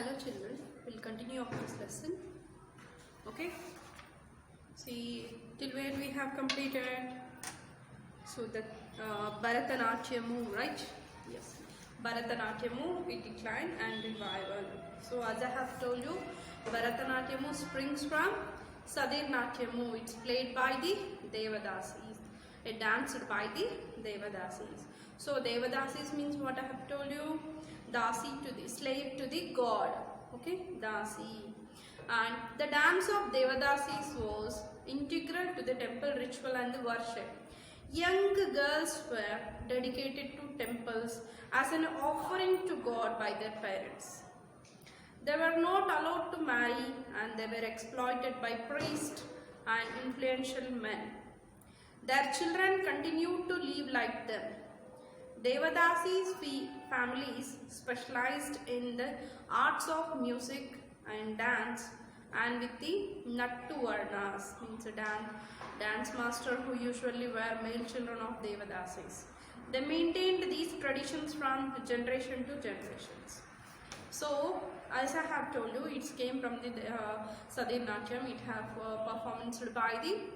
Hello children, we'll continue of this lesson. Okay, see till where we have completed. So the Bharatanatyam, right? Yes, Bharatanatyam, it declined and revival. So as I have told you, Bharatanatyam springs from Sadir Natyam. It's played by the Devadasis, danced by the Devadasis. So Devadasis means what I have told you, Dasi to the slave to the god. Okay, Dasi. And the dance of Devadasis was integral to the temple ritual and the worship. Young girls were dedicated to temples as an offering to God by their parents. They were not allowed to marry and they were exploited by priests and influential men. Their children continued to live like them. Devadasi's families specialized in the arts of music and dance, and with the Nattu Varnas, means a dance master who usually were male children of Devadasis. They maintained these traditions from generation to generations. So, as I have told you, it came from the Sadir Natyam. It have performed by the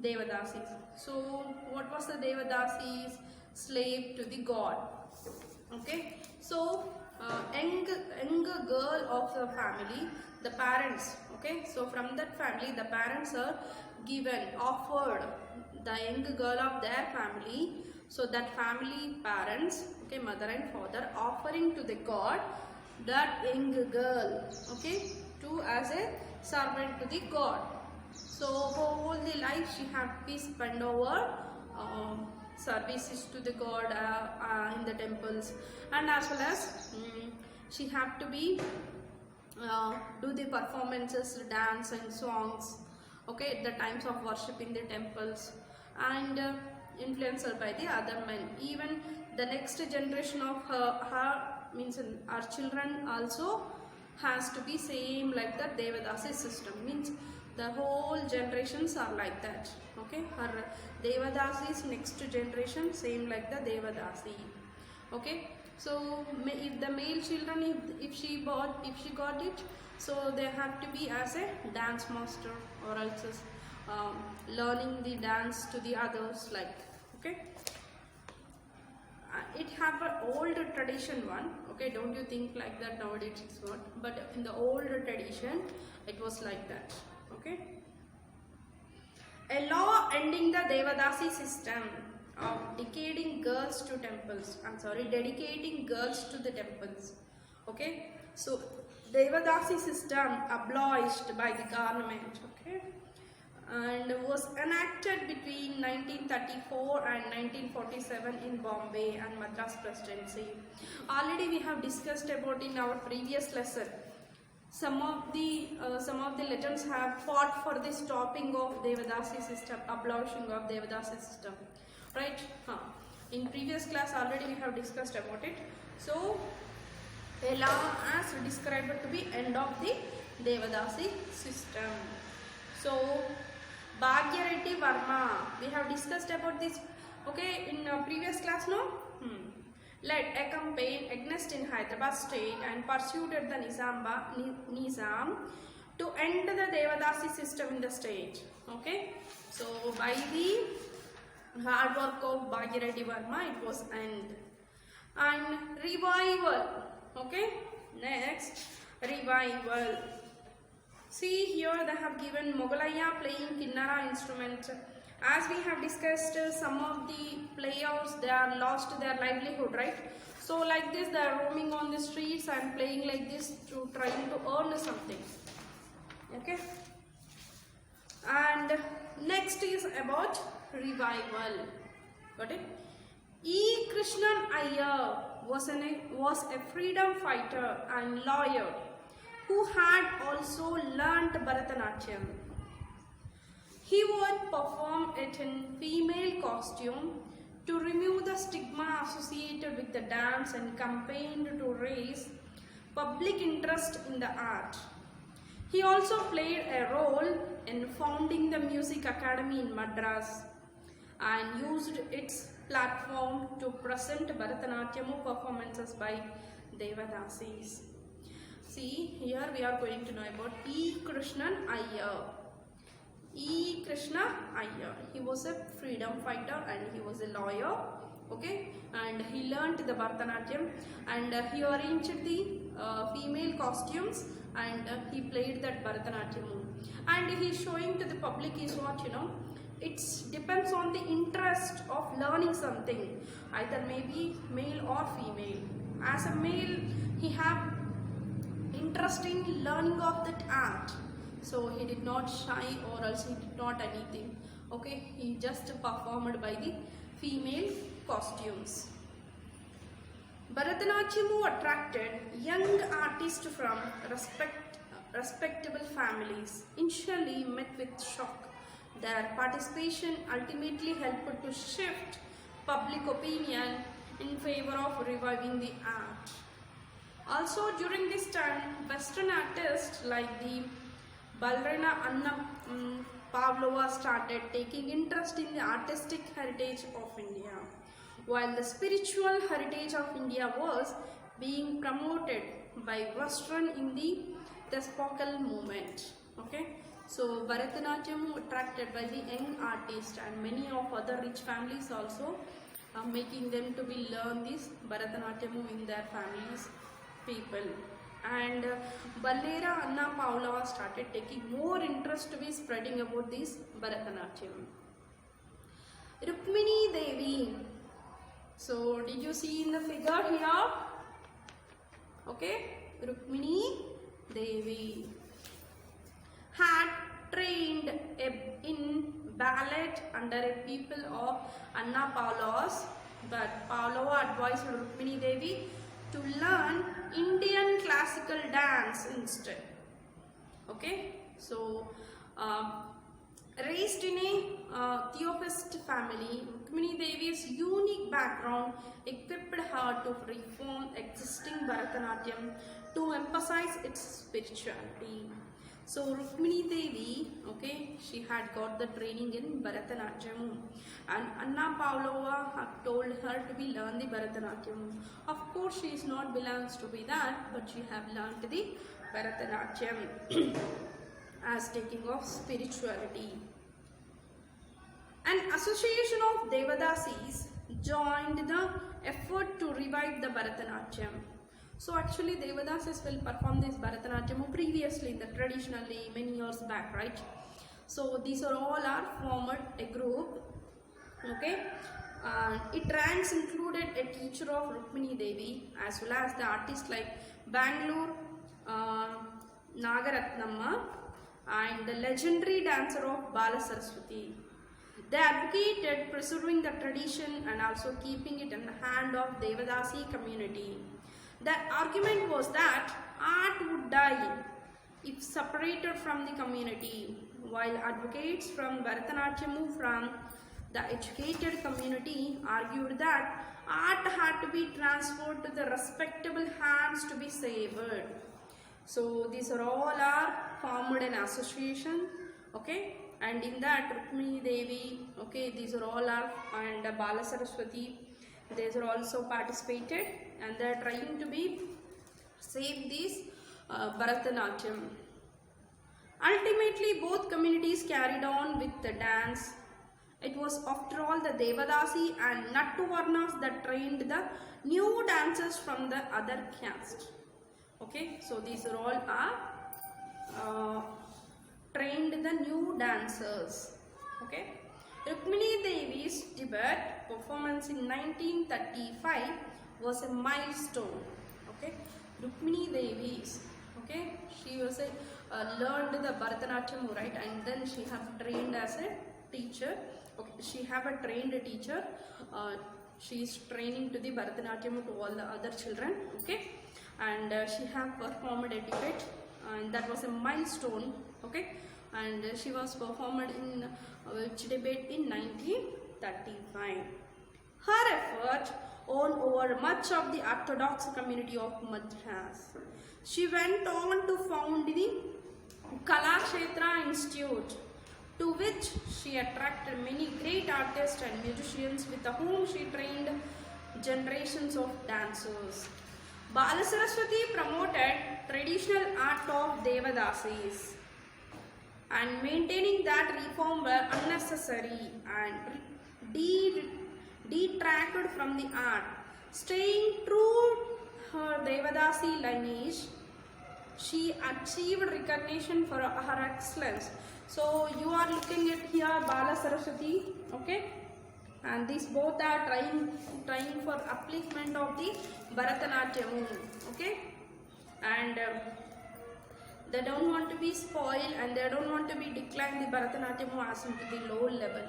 Devadasis. So, what was the Devadasis? Slave to the god. Okay. So, young girl of the family, the parents. Okay. So, from that family, the parents are offered the young girl of their family. So, that family parents, okay, mother and father, offering to the god that young girl, okay, to as a servant to the god. So, for all the life she have to be spent over services to the god in the temples, and as well as she have to be do the performances, dance and songs, okay, at the times of worship in the temples, and influenced by the other men. Even the next generation of her means our children also has to be same like the Devadasi system, means the whole generations are like that. Okay, her Devadasi's next generation same like the Devadasi. Okay, so if the male children, if she got it, so they have to be as a dance master or else learning the dance to the others, like. Okay, it have an old tradition one. Okay, don't you think like that nowadays it's not, but in the old tradition it was like that. Okay, a law ending the Devadasi system of dedicating girls to the temples. Okay, so Devadasi system abolished by the government. Okay, and was enacted between 1934 and 1947 in Bombay and Madras Presidency. Already we have discussed about in our previous lesson. Some of the legends have fought for the stopping of Devadasi system, abolishing of Devadasi system, right? In previous class already we have discussed about it. So, a law as described to be end of the Devadasi system. So, Bhagyareddy Verma, we have discussed about this. Okay, in previous class, no? Led a campaign against in Hyderabad state and pursued at the Nizam to end the Devadasi system in the state. Okay, so by the hard work of Bhagyareddy Verma, it was end. And revival. Okay, next revival. See here they have given Moghalaya playing Kinnara instrument. As we have discussed, some of the players, they are lost their livelihood, right? So like this, they are roaming on the streets and playing like this to trying to earn something. Okay. And next is about revival. Got it? E. Krishnan Iyer was a freedom fighter and lawyer who had also learnt Bharatanatyam. He would perform it in female costume to remove the stigma associated with the dance and campaigned to raise public interest in the art. He also played a role in founding the Music Academy in Madras and used its platform to present Bharatanatyam performances by Devadasis. See, here we are going to know about E. Krishnan Iyer. E. Krishna Iyer. He was a freedom fighter and he was a lawyer. Okay, and he learnt the Bharatanatyam, and he arranged the female costumes, and he played that Bharatanatyam. And he is showing to the public is what, it depends on the interest of learning something, either maybe male or female. As a male, he have interest in learning of that art, so he did not shy or else he did not anything. Okay, he just performed by the female costumes. Bharatanatyam attracted young artists from respectable families. Initially met with shock. Their participation ultimately helped to shift public opinion in favor of reviving the art. Also during this time, Western artists like the Ballerina Anna Pavlova started taking interest in the artistic heritage of India, while the spiritual heritage of India was being promoted by Western in the Thesprocal movement. Okay, so Bharatanatyam attracted by the young artists and many of other rich families also, making them to be learn this Bharatanatyam in their families people. And Ballera Anna Pavlova started taking more interest to be spreading about this Bharatanatyam. Rukmini Devi. So did you see in the figure here? Okay, Rukmini Devi had trained in ballet under a pupil of Anna Pavlova's, but Pavlova advised Rukmini Devi to learn Indian classical dance instead. Okay, so raised in a Theophist family, Rukmini Devi's unique background equipped her to reform existing Bharatanatyam to emphasize its spirituality. So Rukmini Devi, okay, she had got the training in Bharatanatyam, and Anna Pavlova had told her to be learn the Bharatanatyam. Of course, she is not belongs to be that, but she have learned the Bharatanatyam as taking of spirituality. An association of Devadasis joined the effort to revive the Bharatanatyam. So actually Devadasis will perform this Bharatanatyam previously in the traditionally many years back, right? So these are all formed a group. Okay, it ranks included a teacher of Rukmini Devi as well as the artists like Bangalore Nagaratnamma and the legendary dancer of Bala Saraswati. They advocated preserving the tradition and also keeping it in the hand of Devadasi community. The argument was that art would die if separated from the community, while advocates from Bharatanatyam from the educated community argued that art had to be transferred to the respectable hands to be savored. So these are all formed an association, okay, and in that Rukmini Devi, okay, these are all and Bala Saraswati, these are also participated, and they are trying to be save this Bharatanatyam. Ultimately, both communities carried on with the dance. It was after all the Devadasi and Nattuvarnas that trained the new dancers from the other caste. Okay, so these are all trained the new dancers. Okay, Rukmini Devi's debut performance in 1935 was a milestone. Okay, Rukmini Devi's, okay, she was learned the Bharatanatyam, right, and then she have trained as a teacher. Okay, she have a trained teacher. She is training to the Bharatanatyam to all the other children. Okay, and she have performed a debate, and that was a milestone. Okay, and she was performed in which debate in 1935. Her effort won over much of the Orthodox community of Madras. She went on to found the Kalakshetra Institute, to which she attracted many great artists and musicians with whom she trained generations of dancers. Bala Saraswati promoted traditional art of Devadasis, and maintaining that reform were unnecessary and detracted from the art. Staying true her Devadasi lineage, she achieved recognition for her excellence. So you are looking at here Bala Saraswati, okay, and these both are trying for upliftment of the Bharatanatyam, okay, and they don't want to be spoiled and they don't want to be declined the Bharatanatyam as into the low level.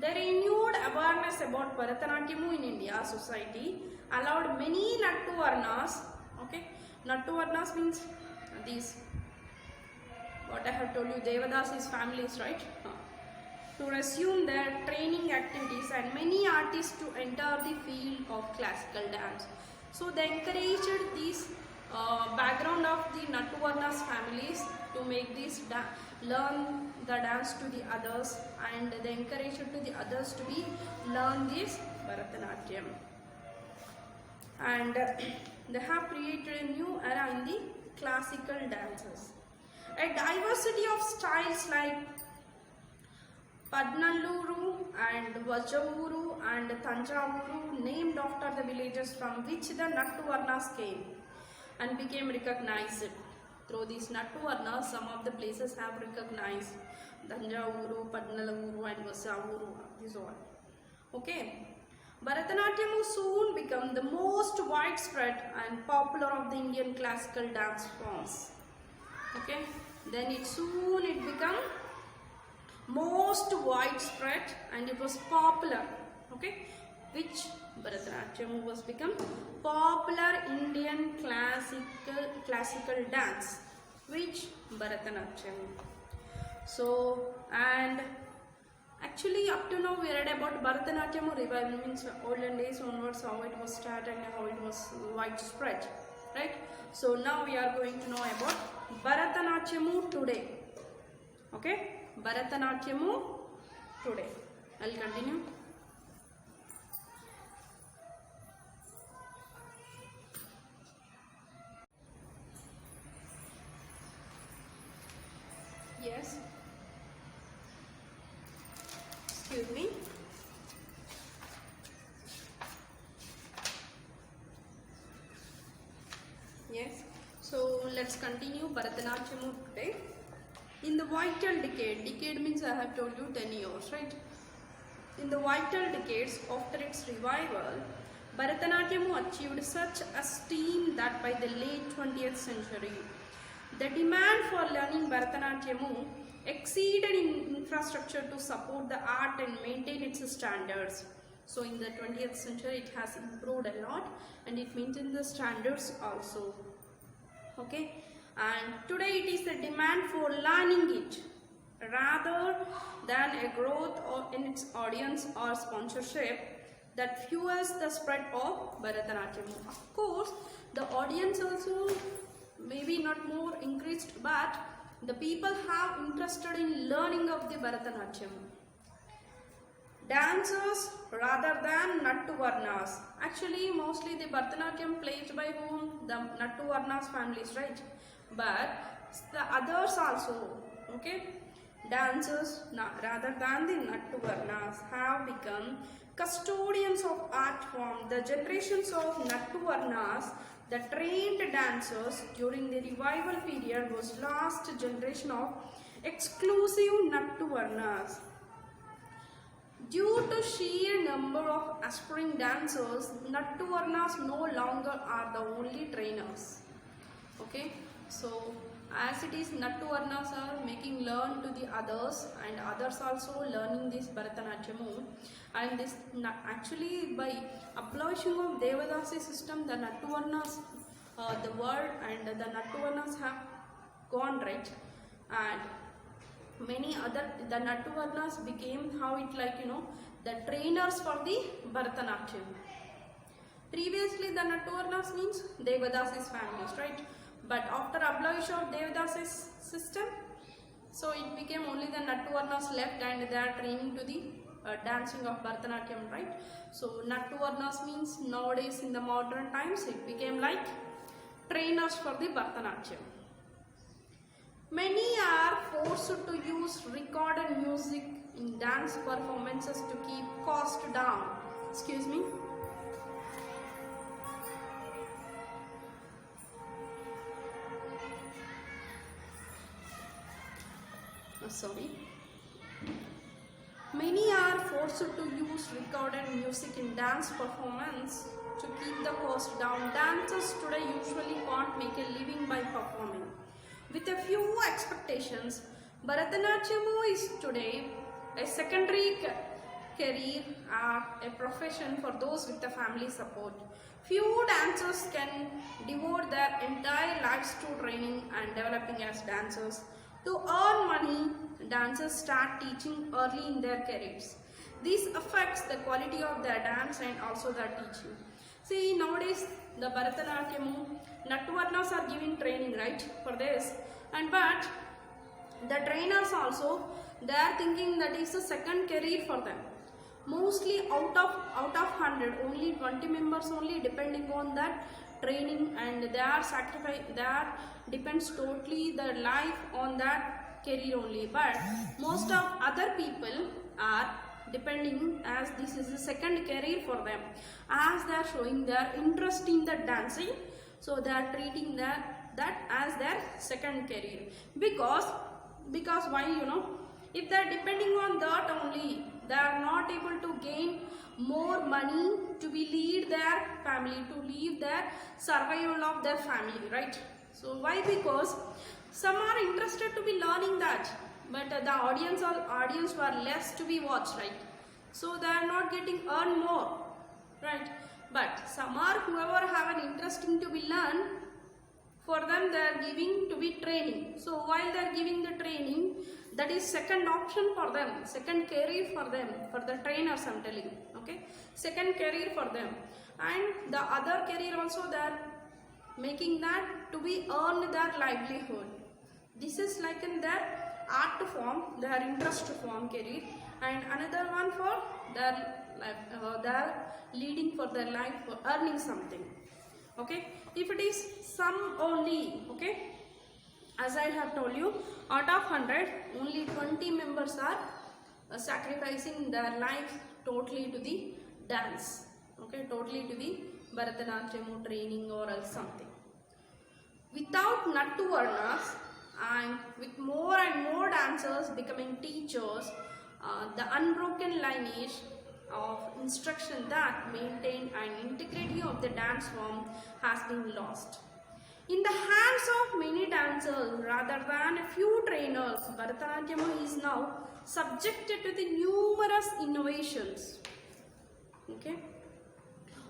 The renewed awareness about Bharatanatyam in India society allowed many Nattu Varnas, okay, Nattu Varnas means these, what I have told you, Devadasis families, right, to resume their training activities, and many artists to enter the field of classical dance. So they encouraged these background of the Nattu Varnas families to make this learn the dance to the others, and they encouraged to the others to be learn this Bharatanatyam, and they have created a new era in the classical dances. A diversity of styles like Padnalluru and Vajavuru and Tanjavuru, named after the villages from which the Nattu Varnas came and became recognized. Through these Nattu Varnas, some of the places have recognized Tanjavuru, Padnalluru and Vajavuru, these all. Okay. Bharatanatyam soon became the most widespread and popular of the Indian classical dance forms. Okay. Then it became most widespread and it was popular, okay, which Bharatanatyam was become popular Indian classical dance, which Bharatanatyam. So, and actually up to now we read about Bharatanatyam revival, means olden days onwards how it was started and how it was widespread, right? So now we are going to know about Bharatanatyam today, okay? Bharatanatyam today. I will continue. Yes. Excuse me. Yes. So let's continue Bharatanatyam today. In the vital decade means I have told you 10 years, right? In the vital decades after its revival, Bharatanatyam achieved such esteem that by the late 20th century, the demand for learning Bharatanatyam exceeded in infrastructure to support the art and maintain its standards. So in the 20th century, it has improved a lot and it maintained the standards also. Okay. And today it is the demand for learning it rather than a growth in its audience or sponsorship that fuels the spread of Bharatanatyam. Of course, the audience also maybe not more increased, but the people have interested in learning of the Bharatanatyam. Dancers rather than Nattu Varnas. Actually, mostly the Bharatanatyam played by whom? The Nattu Varnas families, right? But the others also, okay, dancers rather than the Nattu Varnas have become custodians of art form. The generations of Nattu Varnas, the trained dancers during the revival period, was last generation of exclusive Nattu Varnas. Due to sheer number of aspiring dancers, Nattu Varnas no longer are the only trainers. Okay. So, as it is, Nattu Varnas are making learn to the others and others also learning this Bharatanatyam, and this actually by abolishing of Devadasi system, the Nattu Varnas, the world and the Nattu Varnas have gone, right, and many other, the Nattu Varnas became how it like, you know, the trainers for the Bharatanatyam. Previously the Nattu Varnas means Devadasis families, right? But after abolition of Devadasis system, so it became only the Nattu Varnas left and they are training to the dancing of Bharatanatyam, right? So Nattu Varnas means nowadays in the modern times it became like trainers for the Bharatanatyam. Many are forced to use recorded music in dance performances to keep cost down. Excuse me. Sorry. Many are forced to use recorded music in dance performance to keep the cost down. Dancers today usually can't make a living by performing. With a few expectations, Bharatanatyam is today a secondary career or a profession for those with the family support. Few dancers can devote their entire lives to training and developing as dancers. To earn money, dancers start teaching early in their careers. This affects the quality of their dance and also their teaching. See, nowadays the Bharatanatyam, Nattu Varnas are giving training, right, for this. And but the trainers also, they are thinking that is a second career for them. Mostly out of 100, only 20 members only depending on that training, and they are depends totally their life on that career only. But most of other people are depending, as this is the second career for them, as they are showing their interest in the dancing, so they are treating that as their second career. Because why, you know, if they are depending on that only, they are not able to gain more money to lead their family, to leave their survival of their family, right? So why? Because some are interested to be learning that, but the audience were less to be watched, right? So they are not getting earn more, right? But some are whoever have an interest in to be learn, for them they are giving to be training. So while they are giving the training, that is second option for them, second career for them, for the trainers I'm telling, okay? Second career for them. And the other career also they are making that to be earn their livelihood. This is like in their art form, their interest form career, and another one for their life, their leading for their life, for earning something, okay? If it is some only, okay, as I have told you, out of 100, only 20 members are sacrificing their life totally to the dance, okay, totally to the Bharatanatyam training or else something. Without Nattu Varnas and with more and more dancers becoming teachers, the unbroken lineage of instruction that maintain an integrity of the dance form has been lost. In the hands of many dancers rather than a few trainers, Bharatanatyam is now subjected to the numerous innovations. Okay.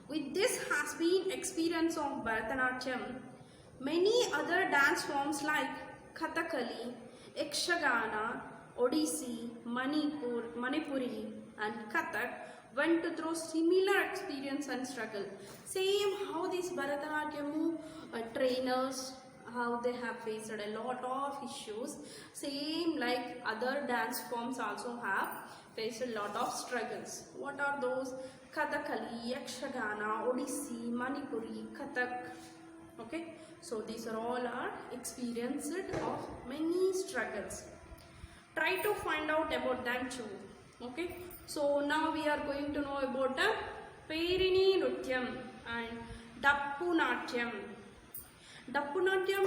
With this has been experience of Bharatanatyam, many other dance forms like Kathakali, Yakshagana, Odissi, Manipuri and Kathak went through similar experience and struggle. Same how these Bharatanatyam trainers, how they have faced a lot of issues. Same like other dance forms also have faced a lot of struggles. What are those? Kathakali, Yakshagana, Odissi, Manipuri, Kathak. Okay, so these are all our experiences of many struggles. Try to find out about them too. Okay, so now we are going to know about the Perini Nrutyam and Dappu Natyam. Dappu Natyam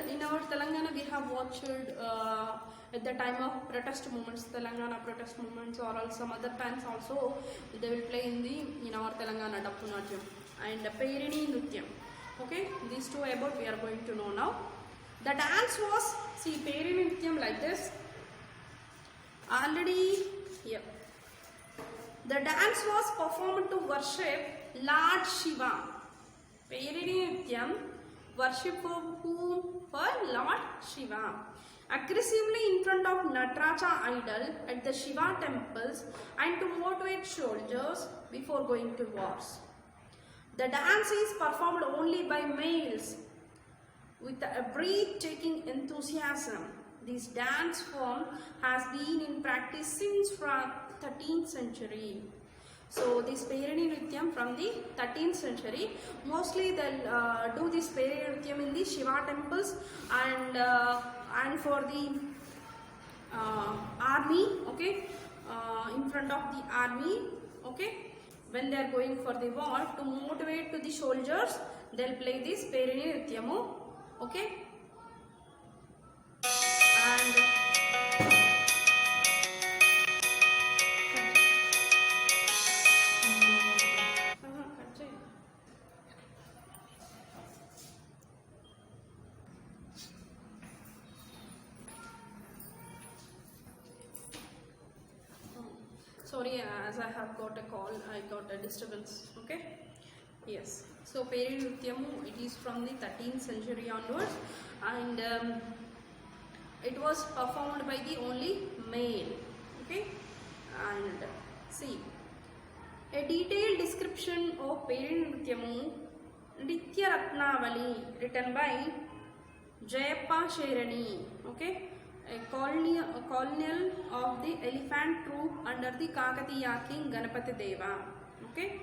in our Telangana we have watched at the time of protest movements, Telangana protest movements, or else some other times also they will play in our Telangana Dappu Natyam and Perini Nrutyam. Okay, these two about we are going to know now. The dance was, see, Perini Nrutyam like this. Already here. The dance was performed to worship Lord Shiva. Perini Nrutyam worship for whom? For Lord Shiva. Aggressively in front of Nataraja idol at the Shiva temples and to motivate soldiers before going to wars. The dance is performed only by males with a breathtaking enthusiasm. This dance form has been in practice since from 13th century. So this Perini Nrityam from the 13th century. Mostly they'll do this Perini Nrityam in the Shiva temples and for the army, okay, in front of the army, okay, when they are going for the war, to motivate to the soldiers, they'll play this Perini Nrityamu, okay, and sorry, as I have got a call, I got a disturbance, okay. Yes, so Perini Nrityamu, it is from the 13th century onwards, and it was performed by the only male, okay. And see, a detailed description of Perini Nrityamu, Nritya Ratnavali, written by Jayappa Sherani, okay, a colonel of the elephant troop under the Kakatiya king Ganapati Deva, okay.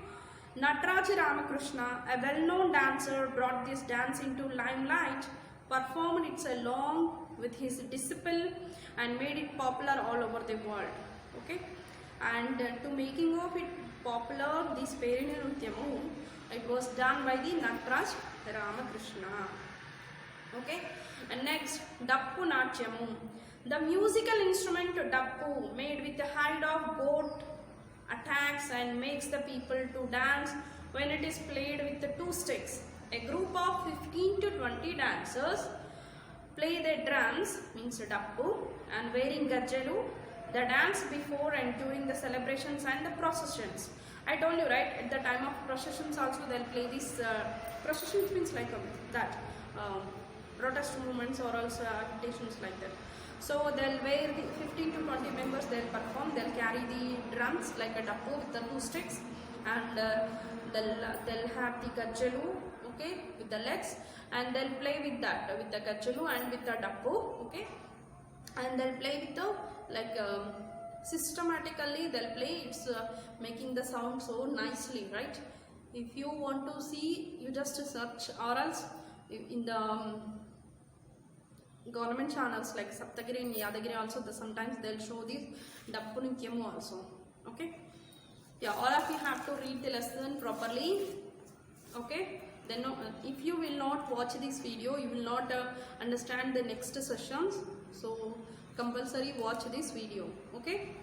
Nataraj Ramakrishna, a well-known dancer, brought this dance into limelight, performed it along with his disciple and made it popular all over the world, okay. And to making of it popular, this Perini Nrityamu, it was done by the Nataraj Ramakrishna, okay. And next, Dappu Natyamu, the musical instrument Dappu, made with the hide of goat, attacks and makes the people to dance when it is played with the two sticks. A group of 15 to 20 dancers play their drums, means Dappu, and wearing Gajjalu, the dance before and during the celebrations and the processions. I told you, right, at the time of processions also they'll play this, processions means like that, protest movements or also agitations like that. So they'll wear the 15 to 20 members, they'll perform, they'll carry the drums like a Dappu with the two sticks, and they'll have the Gajjalu, okay, with the legs, and they'll play with that, with the Gajjalu and with the Dappu, okay, and they'll play with the, like, systematically they'll play, it's making the sound so nicely, right? If you want to see, you just search, or else in the government channels like Saptagiri and Yadagiri also, sometimes they'll show this Dappu Nrityamu also, okay. Yeah, all of you have to read the lesson properly, okay. Then if you will not watch this video, you will not understand the next sessions, so compulsory watch this video, okay.